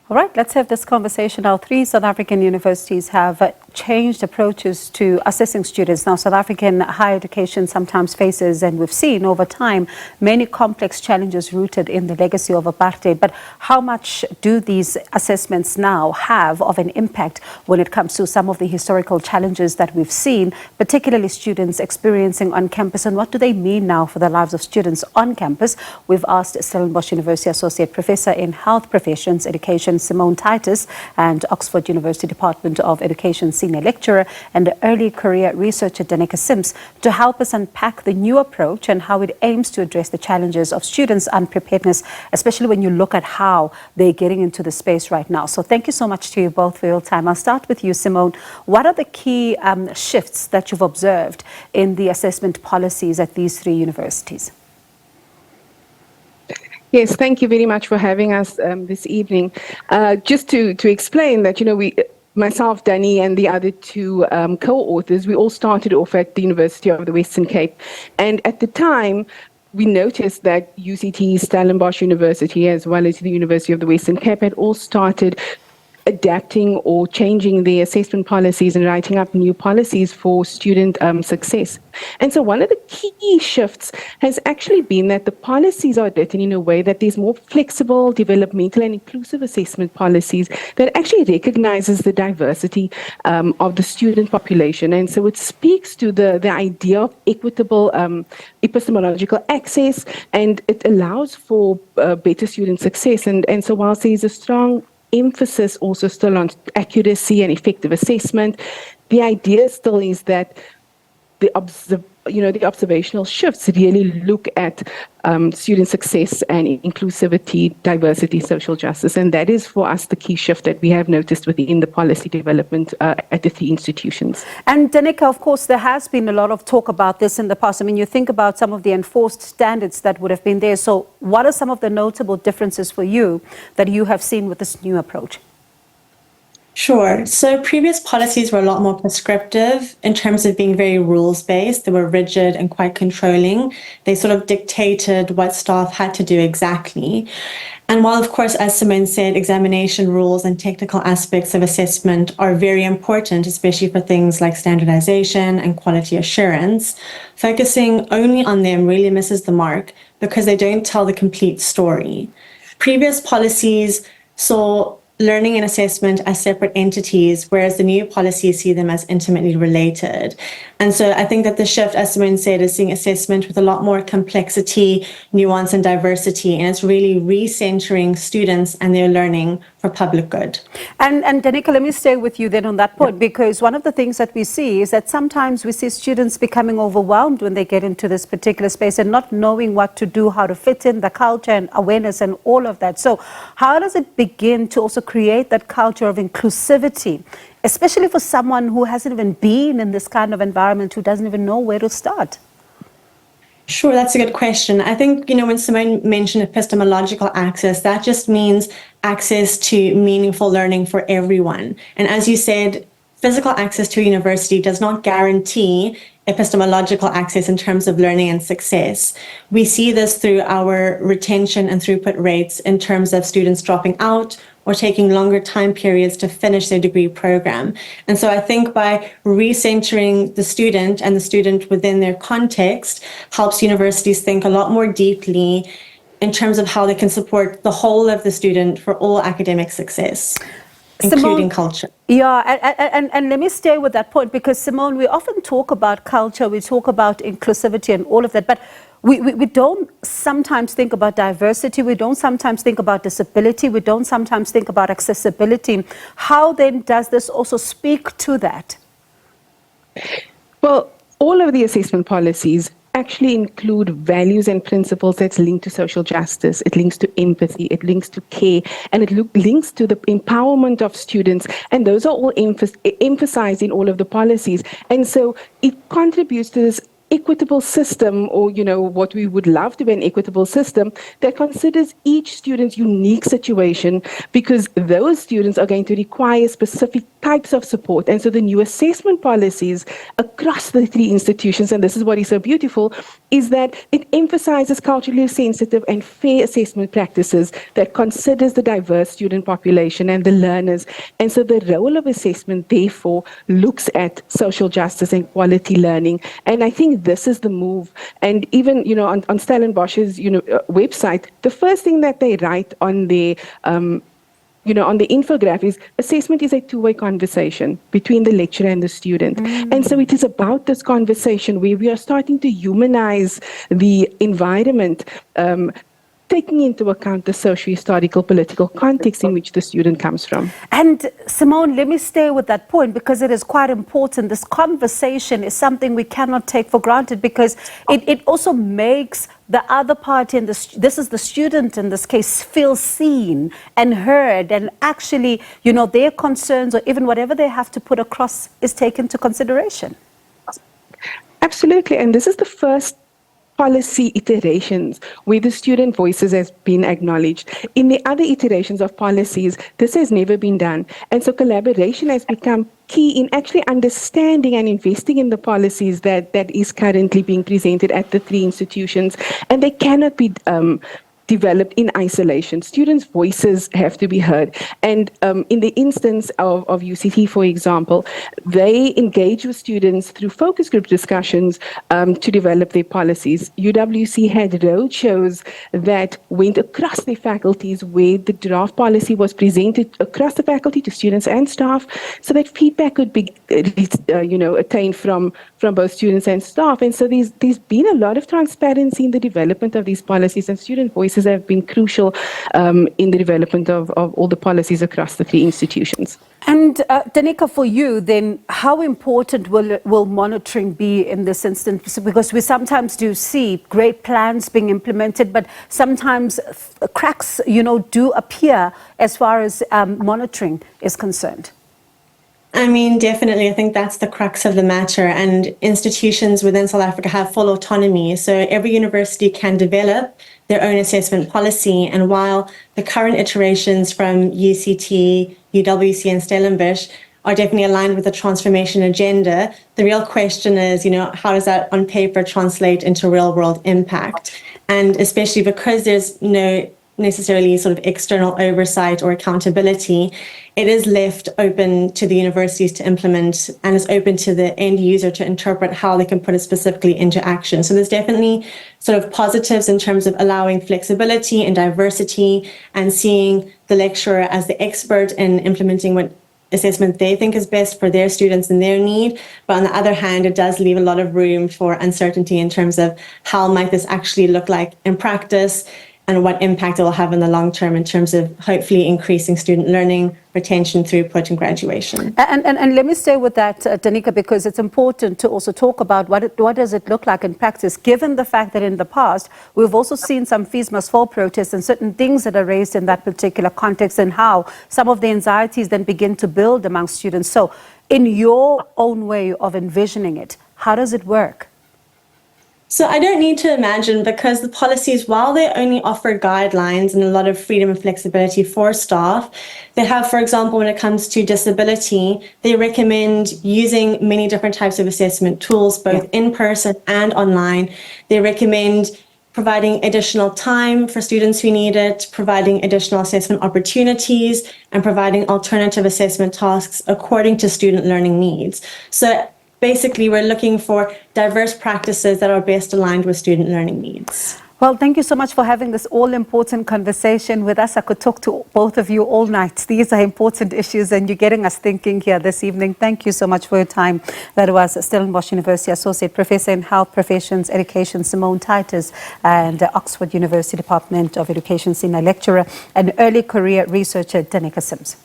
All right, let's have this conversation. Now, 3 South African universities have changed approaches to assessing students. Now, South African higher education sometimes faces, and we've seen over time, many complex challenges rooted in the legacy of apartheid. But how much do these assessments now have of an impact when it comes to some of the historical challenges that we've seen, particularly students experiencing on campus? And what do they mean now for the lives of students on campus? We've asked Stellenbosch University Associate Professor in Health Professions Education, Simone Titus, and Oxford University Department of Education Senior Lecturer and Early Career Researcher Danica to help us unpack the new approach and how it aims to address the challenges of students' unpreparedness, especially when you look at how they're getting into the space right now. So thank you so much to you both for your time. I'll start with you, Simone. What are the key shifts that you've observed in the assessment policies at these 3 universities? Yes, thank you very much for having us this evening. Just to explain that, myself, Dani, and the other 2 co-authors, we all started off at the University of the Western Cape. And at the time, we noticed that UCT, Stellenbosch University, as well as the University of the Western Cape had all started adapting or changing their assessment policies and writing up new policies for student success. And so one of the key shifts has actually been that the policies are written in a way that there's more flexible, developmental and inclusive assessment policies that actually recognizes the diversity of the student population. And so it speaks to the idea of equitable epistemological access, and it allows for better student success. And so whilst there's a strong emphasis also still on accuracy and effective assessment, the idea still is that the observational shifts really look at student success and inclusivity, diversity, social justice, and that is for us the key shift that we have noticed within the policy development at the 3 institutions. And Danica, of course, there has been a lot of talk about this in the past. I mean, you think about some of the enforced standards that would have been there. So what are some of the notable differences for you that you have seen with this new approach? Sure. So previous policies were a lot more prescriptive in terms of being very rules-based. They were rigid and quite controlling. They sort of dictated what staff had to do exactly. And while, of course, as Simone said, examination rules and technical aspects of assessment are very important, especially for things like standardization and quality assurance, focusing only on them really misses the mark because they don't tell the complete story. Previous policies saw learning and assessment as separate entities, whereas the new policies see them as intimately related. And so I think that the shift, as Simone said, is seeing assessment with a lot more complexity, nuance, and diversity, and it's really recentering students and their learning for public good. And Danica, let me stay with you then on that point, because one of the things that we see is that sometimes we see students becoming overwhelmed when they get into this particular space and not knowing what to do, how to fit in, the culture and awareness and all of that. So how does it begin to also create that culture of inclusivity, especially for someone who hasn't even been in this kind of environment, who doesn't even know where to start? Sure, that's a good question. I think, when Simone mentioned epistemological access, that just means access to meaningful learning for everyone. And as you said, physical access to a university does not guarantee epistemological access in terms of learning and success. We see this through our retention and throughput rates in terms of students dropping out or taking longer time periods to finish their degree program. And so I think by recentering the student and the student within their context helps universities think a lot more deeply in terms of how they can support the whole of the student for all academic success, including culture. Yeah, and let me stay with that point, because Simone, we often talk about culture, we talk about inclusivity and all of that, but we don't sometimes think about diversity, we don't sometimes think about disability, we don't sometimes think about accessibility. How then does this also speak to that? Well, all of the assessment policies actually include values and principles that's linked to social justice. It links to empathy, it links to care, and it links to the empowerment of students. And those are all emphasized in all of the policies. And so it contributes to this equitable system, or what we would love to be an equitable system that considers each student's unique situation, because those students are going to require specific types of support. And so the new assessment policies across the 3 institutions, and this is what is so beautiful, is that it emphasizes culturally sensitive and fair assessment practices that considers the diverse student population and the learners. And so the role of assessment, therefore, looks at social justice and quality learning. And I think this is the move. And even, on Stellenbosch's, website, the first thing that they write on their on the infographic is assessment is a two-way conversation between the lecturer and the student. And so it is about this conversation where we are starting to humanize the environment, taking into account the socio-historical political context in which the student comes from. And Simone, let me stay with that point because it is quite important. This conversation is something we cannot take for granted because it also makes the other party, and this is the student in this case, feel seen and heard, and actually, their concerns or even whatever they have to put across is taken into consideration. Absolutely, and this is the first policy iterations where the student voices has been acknowledged. In the other iterations of policies, this has never been done. And so collaboration has become key in actually understanding and investing in the policies that is currently being presented at the three institutions. And they cannot be developed in isolation. Students' voices have to be heard. And in the instance of UCT, for example, they engage with students through focus group discussions to develop their policies. UWC had roadshows that went across their faculties where the draft policy was presented across the faculty to students and staff so that feedback could be attained from both students and staff. And so there's been a lot of transparency in the development of these policies, and student voices have been crucial in the development of all the policies across the three institutions. And Danica, for you then, how important will monitoring be in this instance? Because we sometimes do see great plans being implemented, but sometimes cracks, do appear as far as monitoring is concerned. I mean, definitely, I think that's the crux of the matter. And institutions within South Africa have full autonomy. So every university can develop their own assessment policy. And while the current iterations from UCT, UWC, and Stellenbosch are definitely aligned with the transformation agenda, the real question is, how does that on paper translate into real world impact? And especially because there's no necessarily sort of external oversight or accountability, it is left open to the universities to implement, and is open to the end user to interpret how they can put it specifically into action. So there's definitely sort of positives in terms of allowing flexibility and diversity and seeing the lecturer as the expert in implementing what assessment they think is best for their students and their need. But on the other hand, it does leave a lot of room for uncertainty in terms of how might this actually look like in practice, and what impact it will have in the long term in terms of hopefully increasing student learning, retention, throughput, and graduation. And let me stay with that, Danica, because it's important to also talk about what does it look like in practice, given the fact that in the past, we've also seen some fees must fall protests and certain things that are raised in that particular context, and how some of the anxieties then begin to build among students. So in your own way of envisioning it, how does it work? So I don't need to imagine, because the policies, while they only offer guidelines and a lot of freedom and flexibility for staff, they have, for example, when it comes to disability, they recommend using many different types of assessment tools, both in person and online. They recommend providing additional time for students who need it, providing additional assessment opportunities, and providing alternative assessment tasks according to student learning needs. So basically, we're looking for diverse practices that are best aligned with student learning needs. Well, thank you so much for having this all-important conversation with us. I could talk to both of you all night. These are important issues, and you're getting us thinking here this evening. Thank you so much for your time. That was Stellenbosch University Associate Professor in Health Professions Education, Simone Titus, and Oxford University Department of Education Senior Lecturer and Early Career Researcher, Danica Sims.